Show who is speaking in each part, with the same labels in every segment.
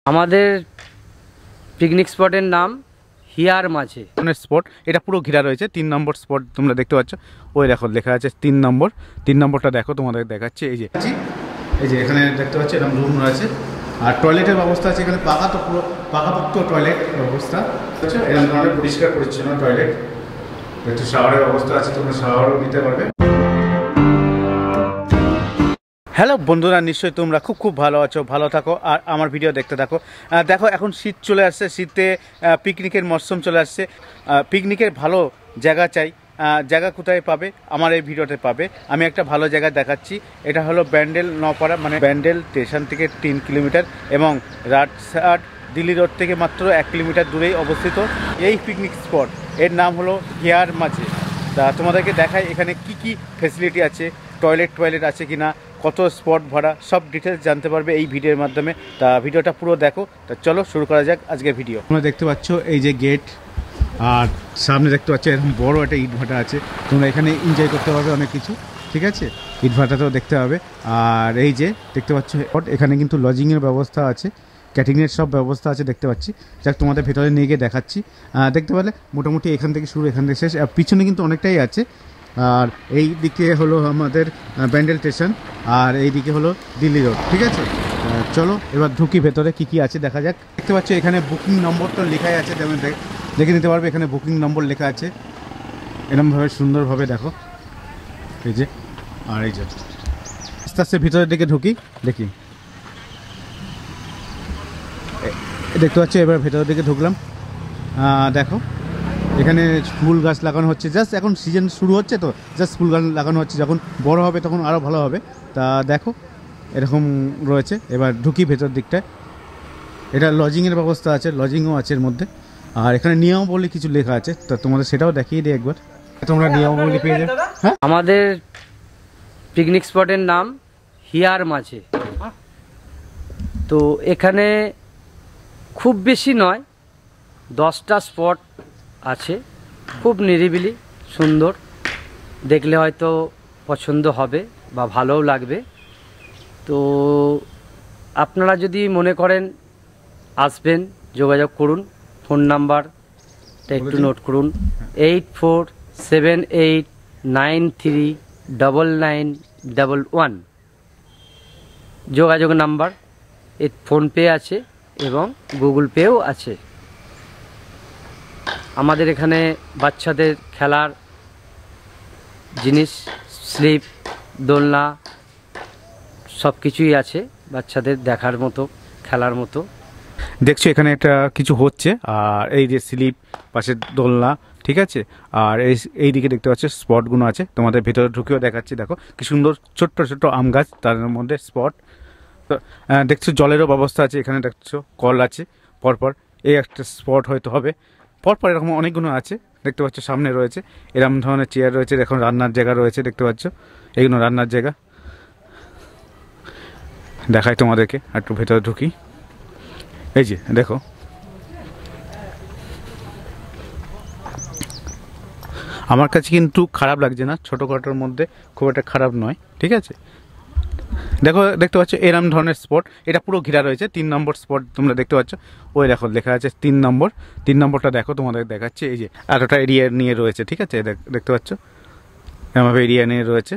Speaker 1: আমাদের পিকনিক স্পটের নাম হিয়ার মাঝে
Speaker 2: স্পট। এটা পুরো ঘেরা রয়েছে। 3 নম্বর স্পট তোমরা দেখতে পাচ্ছ, ওই দেখো লেখা আছে 3 নম্বর। 3 নম্বরটা দেখো, তোমাদের দেখাচ্ছি। এই যে এখানে দেখতে পাচ্ছি এরকম রুম রয়েছে, আর টয়লেটের ব্যবস্থা আছে এখানে। পুরো পাকাপোক্ত টয়লেট ব্যবস্থা, এরকম ধরনের পরিষ্কার পরিচ্ছন্ন টয়লেট। একটু শাওয়ারের ব্যবস্থা আছে, তোমরা শাওয়ারও নিতে পারবে। হ্যালো বন্ধুরা, নিশ্চয়ই তোমরা খুব ভালো আছো, ভালো থাকো আর আমার ভিডিও দেখতে থাকো। দেখো এখন শীত চলে আসছে, শীতে পিকনিকের মরশুম চলে আসছে। পিকনিকের ভালো জায়গা চাই, জায়গা কোথায় পাবে? আমার এই ভিডিওতে পাবে। আমি একটা ভালো জায়গা দেখাচ্ছি। এটা হলো ব্যান্ডেল নপাড়া, মানে ব্যান্ডেল স্টেশন থেকে 3 কিলোমিটার এবং রাজহাট দিল্লি রোড থেকে মাত্র 1 কিলোমিটার দূরেই অবস্থিত এই পিকনিক স্পট। এর নাম হলো হিয়ার মাঝে। তা তোমাদেরকে দেখাই এখানে কি কি ফেসিলিটি আছে, টয়লেট আছে কি না, কত স্পট ভাড়া, সব ডিটেলস জানতে পারবে এই ভিডিওর মাধ্যমে। তা ভিডিওটা পুরো দেখো। তা চলো শুরু করা যাক আজকের ভিডিও। তোমরা দেখতে পাচ্ছ এই যে গেট, আর সামনে দেখতে পাচ্ছ এরকম বড় একটা ইট ভাটা আছে। তোমরা এখানে এনজয় করতে পারবে অনেক কিছু, ঠিক আছে। ইট ভাটাটাও দেখতে হবে। আর এই যে দেখতে পাচ্ছ এখানে কিন্তু লজিংয়ের ব্যবস্থা আছে, ক্যাটারিংয়ের সব ব্যবস্থা আছে দেখতে পাচ্ছি। যাক তোমাদের ভেতরে নিয়ে গিয়ে দেখাচ্ছি। দেখতে পেলে মোটামুটি এখান থেকে শুরু, এখান থেকে শেষ। আর পিছনে কিন্তু অনেকটাই আছে। আর এই দিকে হলো আমাদের ব্যান্ডেল স্টেশন, আর এই দিকে হলো দিল্লি রোড, ঠিক আছে। চলো এবার ঢুকি ভেতরে, কি কি আছে দেখা যাক। দেখতে পাচ্ছ এখানে বুকিং নম্বরটা লেখাই আছে, যেমন দেখে নিতে পারবে। এখানে বুকিং নম্বর লেখা আছে এরকমভাবে সুন্দরভাবে, দেখো এই যে। আর এই যে আস্তে আস্তে ভিতরের দিকে ঢুকি, দেখি দেখতে পাচ্ছি। এবার ভেতরের দিকে ঢুকলাম। দেখো এখানে ফুল গাছ লাগানো হচ্ছে, জাস্ট এখন সিজন শুরু হচ্ছে তো, জাস্ট ফুল গাছ লাগানো হচ্ছে। যখন বড় হবে তখন আরও ভালো হবে। তা দেখো এরকম রয়েছে। এবার ঢুকি ভেতর দিকটায়। এটা লজিংয়ের ব্যবস্থা আছে, লজিংও আছে এর মধ্যে। আর এখানে নিয়মাবলী কিছু লেখা আছে, তা তোমাদের সেটাও দেখিয়ে দিই একবার। তোমরা নিয়মাবলী পেয়ে যাবে। হ্যাঁ,
Speaker 1: আমাদের পিকনিক স্পটের নাম হিয়ার মাঝে। তো এখানে খুব বেশি নয়, 10টা স্পট আছে। খুব নিরিবিলি, সুন্দর, দেখলে হয়তো পছন্দ হবে বা ভালোও লাগবে। তো আপনারা যদি মনে করেন আসবেন, যোগাযোগ করুন। ফোন নাম্বারটা একটু নোট করুন: 8478939911। যোগাযোগ নাম্বার। এর ফোনপে আছে এবং গুগল পেও আছে। আমাদের এখানে বাচ্চাদের খেলার জিনিস, স্লিপ, দোলনা, সব কিছুই আছে বাচ্চাদের দেখার মতো, খেলার মতো।
Speaker 2: দেখছো এখানে একটা কিছু হচ্ছে। আর এই যে স্লিপ, পাশে দোলনা, ঠিক আছে। আর এই দিকে দেখতে পাচ্ছ স্পটগুলো আছে, তোমাদের ভেতরে ঢুকেও দেখাচ্ছি। দেখো কি সুন্দর ছোট্ট ছোট্ট আম গাছ, তার মধ্যে স্পট। তো দেখছো জলেরও ব্যবস্থা আছে এখানে, দেখছো কল আছে পরপর। এই একটা স্পট হয়তো হবে, পরপর এরকম অনেকগুলো আছে দেখতে পাচ্ছ। সামনে রয়েছে এরকম ধরনের চেয়ার রয়েছে, এখন রান্নার জায়গা রয়েছে দেখতে পাচ্ছ। এইগুলো রান্নার জায়গা। দেখাই তোমাদেরকে, একটু ভেতরে ঢুকি। এই যে দেখো, আমার কাছে কিন্তু খারাপ লাগছে না, ছোটোখাটোর মধ্যে খুব একটা খারাপ নয়, ঠিক আছে। দেখো দেখতে পাচ্ছ এরম ধরনের স্পট। এটা পুরো ঘেরা রয়েছে। 3 নম্বর স্পট তোমরা দেখতে পাচ্ছ, ওই দেখো লেখা আছে 3 নম্বর। 3 নম্বরটা দেখো, তোমাদের দেখাচ্ছি। এই যে এতটা এরিয়া নিয়ে রয়েছে, ঠিক আছে। দেখতে পাচ্ছ এমনভাবে এরিয়া নিয়ে রয়েছে।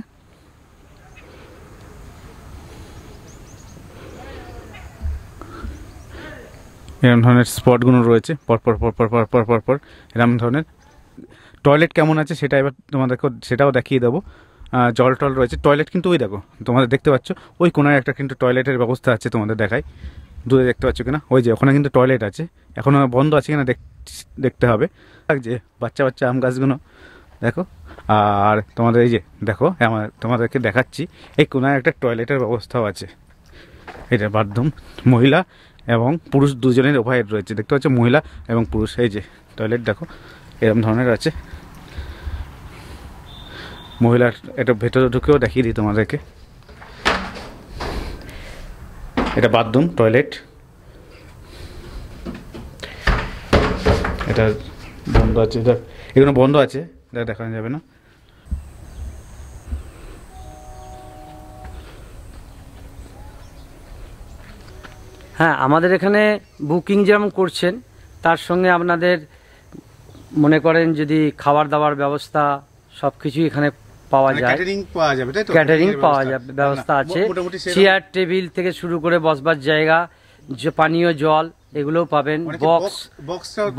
Speaker 2: এরকম ধরনের স্পটগুলো রয়েছে পরপর পরপর পরপর পরপর এরকম ধরনের। টয়লেট কেমন আছে সেটা এবার তোমাদেরকে সেটাও দেখিয়ে দেবো। জল টল রয়েছে, টয়লেট কিন্তু ওই দেখো তোমাদের দেখতে পাচ্ছ, ওই কোনায় একটা কিন্তু টয়লেটের ব্যবস্থা আছে, তোমাদের দেখাই। দূরে দেখতে পাচ্ছ কিনা, ওই যে ওখানে কিন্তু টয়লেট আছে। এখনও বন্ধ আছে কিনা দেখতে হবে। যে বাচ্চা বাচ্চা আম গাছগুলো দেখো। আর তোমাদের এই যে দেখো, তোমাদেরকে দেখাচ্ছি এই কোনায় একটা টয়লেটের ব্যবস্থাও আছে। এটা বাথরুম, মহিলা এবং পুরুষ দুজনের উভয়ের রয়েছে দেখতে পাচ্ছ, মহিলা এবং পুরুষ। এই যে টয়লেট দেখো এরকম ধরনের আছে। মহিলার এটা ভেতরে ঢুকেও দেখিয়ে দিই তোমাদেরকে। এটা বাথরুম, টয়লেট। এটা বন্ধ আছে, এটা এগুলো বন্ধ আছে, এটা দেখানো যাবে না।
Speaker 1: হ্যাঁ, আমাদের এখানে বুকিং যেমন করছেন তার সঙ্গে আপনাদের মনে করেন যদি খাবার দাবার ব্যবস্থা সব কিছুই এখানে পাওয়া যায়,
Speaker 2: ক্যাটারিং পাওয়া যাবে, তাই তো?
Speaker 1: ক্যাটারিং পাওয়া যাবে, ব্যবস্থা আছে, চেয়ার টেবিল থেকে শুরু করে বসবার জায়গা, যে পানীয় জল এগুলোও পাবেন,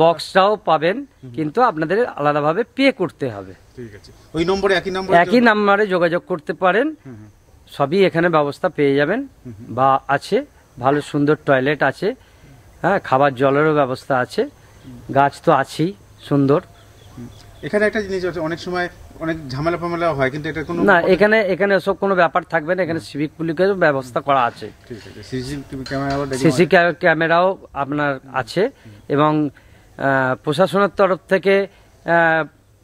Speaker 1: বক্সটাও পাবেন, কিন্তু আপনাদের আলাদাভাবে পে করতে হবে।
Speaker 2: ঠিক আছে, ওই নম্বরে
Speaker 1: একই নাম্বারে যোগাযোগ করতে পারেন, সবই এখানে ব্যবস্থা পেয়ে যাবেন বা আছে, ভালো সুন্দর টয়লেট আছে, হ্যাঁ, খাবার জলেরও ব্যবস্থা আছে, গাছ তো আছেই সুন্দর।
Speaker 2: এখানে একটা জিনিস আছে, অনেক সময় অনেক ঝামেলা ফামেলা হয়, কিন্তু এটা কোনো
Speaker 1: না, এখানে ওসব কোনো ব্যাপার থাকবে না, এখানে সিভিক পুলিশের ব্যবস্থা করা আছে, সিসি ক্যামেরাও আপনার আছে, এবং প্রশাসনের তরফ থেকে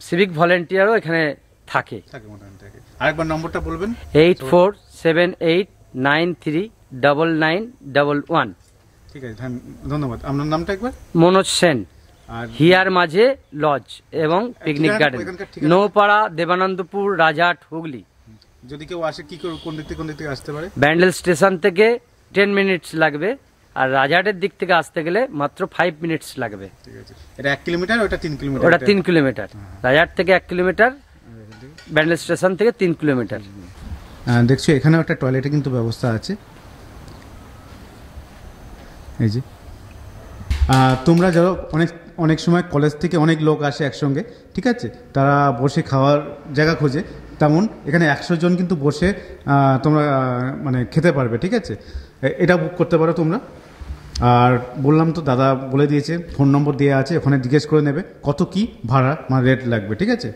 Speaker 1: সিভিক ভলেন্টিয়ারও এখানে থাকে।
Speaker 2: আরেকবার নম্বরটা বলবেন।
Speaker 1: 8478939911।
Speaker 2: ঠিক আছে, ধন্যবাদ। আপনার নামটা একবার?
Speaker 1: মনোজ সেন, হিয়ার মাঝে লজ এবং পিকনিক গার্ডেন, নৌপাড়া, দেবানন্দপুর, রাজাহাট, হুগলি।
Speaker 2: যদি কেউ আসে কি করে, কোন দিক থেকে আসতে পারে?
Speaker 1: ব্যান্ডেল স্টেশন থেকে 10 মিনিটস লাগবে, আর রাজাহাটের দিক থেকে আসতে গেলে মাত্র 5 মিনিটস লাগবে।
Speaker 2: ঠিক আছে, এটা 1 কিলোমিটার, ওটা 3 কিলোমিটার?
Speaker 1: ওটা 3 কিলোমিটার, রাজাহাট থেকে 1 কিলোমিটার, ব্যান্ডেল স্টেশন থেকে 3 কিলোমিটার।
Speaker 2: দেখছো এখানেও একটা টয়লেটের কিন্তু ব্যবস্থা আছে, এই যে। তোমরা যারা অনেক সময় কলেজ থেকে অনেক লোক আসে একসঙ্গে, ঠিক আছে, তারা বসে খাওয়ার জায়গা খোঁজে, তেমন এখানে 100 জন কিন্তু বসে তোমরা মানে খেতে পারবে, ঠিক আছে। এটা বুক করতে পারো তোমরা। আর বললাম তো, দাদা বলে দিয়েছে, ফোন নম্বর দেওয়া আছে, ওখানে জিজ্ঞেস করে নেবে কত কি ভাড়া মানে রেট লাগবে, ঠিক আছে।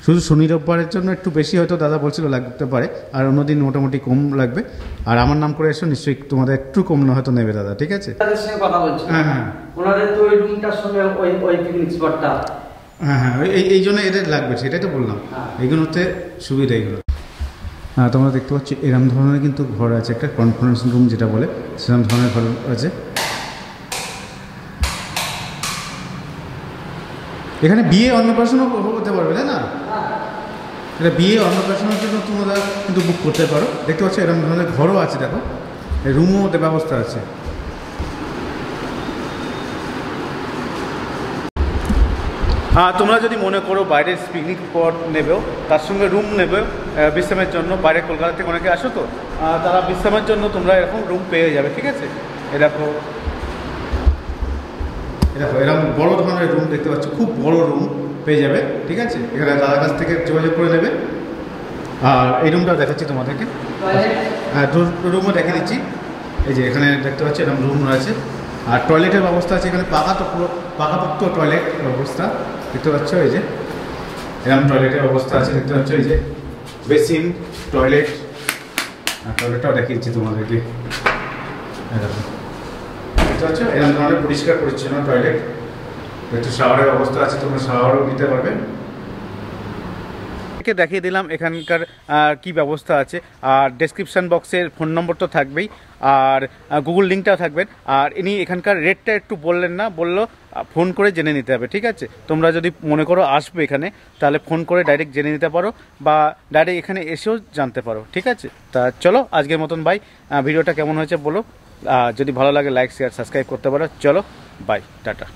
Speaker 2: শুধু শনি রোববারের জন্য একটু বেশি হয়তো দাদা বলছিল লাগতে পারে, আর অন্যদিন মোটামুটি কম লাগবে। আর আমার নাম করে এসো, নিশ্চয়ই তোমাদের একটু কম হয়তো নেবে দাদা, ঠিক আছে।
Speaker 1: তাদের সঙ্গে কথা বলছি।
Speaker 2: হ্যাঁ,
Speaker 1: ওনাদের তো ওই রুমটার সঙ্গে ওই পিকনিক স্পটটা,
Speaker 2: হ্যাঁ, এই জন্য এদের লাগবে, সেটাই তো বললাম। এইগুলোতে সুবিধা এইগুলো। তোমরা দেখতে পাচ্ছ এরম ধরনের কিন্তু ঘর আছে, একটা কনফারেন্স রুম যেটা বলে, সেরকম ধরনের ঘর আছে। এখানে বিয়ে অন্নপ্রাশনও হতে পারবে, তাই না? এটা বিয়ে অন্নপ্রাশনের জন্য তোমরা কিন্তু বুক করতে পারো। দেখতে পাচ্ছ এরকম ধরনের ঘরও আছে, দেখো, রুমও ব্যবস্থা আছে। তোমরা যদি মনে করো বাইরের পিকনিক স্পট নেবেও, তার সঙ্গে রুম নেবে বিশ্রামের জন্য, বাইরে কলকাতা থেকে অনেকে আসো তো, তারা বিশ্রামের জন্য তোমরা এরকম রুম পেয়ে যাবে, ঠিক আছে। এরকম বড় ধরনের রুম দেখতে পাচ্ছ, খুব বড় রুম পেয়ে যাবে, ঠিক আছে। এখানে দাদার কাছ থেকে যোগাযোগ করে নেবে। আর এই রুমটা দেখাচ্ছি তোমাদেরকে, রুমও দেখে দিচ্ছি। এই যে এখানে দেখতে পাচ্ছি এরকম রুম রয়েছে, আর টয়লেটের ব্যবস্থা আছে এখানে, পাকাপোক্ত টয়লেট ব্যবস্থা দেখতে পাচ্ছ। এই যে এরকম টয়লেটের ব্যবস্থা আছে দেখতে পাচ্ছ, এই যে বেসিন, টয়লেট, আর টয়লেটটাও দেখিয়েছি তোমাদেরকে, দেখতে পাচ্ছ। এরকম ধরনের পরিষ্কার পরিচ্ছন্ন টয়লেট, একটু শাওয়ারের ব্যবস্থা আছে, তোমরা শাওয়ারও নিতে পারবে। দেখিয়ে দিলাম এখানকার কি ব্যবস্থা আছে, আর ডেসক্রিপশন বক্সের ফোন নম্বর তো থাকবেই, আর গুগল লিঙ্কটাও থাকবেন। আর ইনি এখানকার রেটটা একটু বললেন না, বললো ফোন করে জেনে নিতে হবে, ঠিক আছে। তোমরা যদি মনে করো আসবে এখানে, তাহলে ফোন করে ডাইরেক্ট জেনে নিতে পারো, বা ডাইরেক্ট এখানে এসেও জানতে পারো, ঠিক আছে। তা চলো আজকের মতন বাই। ভিডিওটা কেমন হয়েছে বলো, যদি ভালো লাগে লাইক শেয়ার সাবস্ক্রাইব করতে পারো। চলো বাই, টাটা।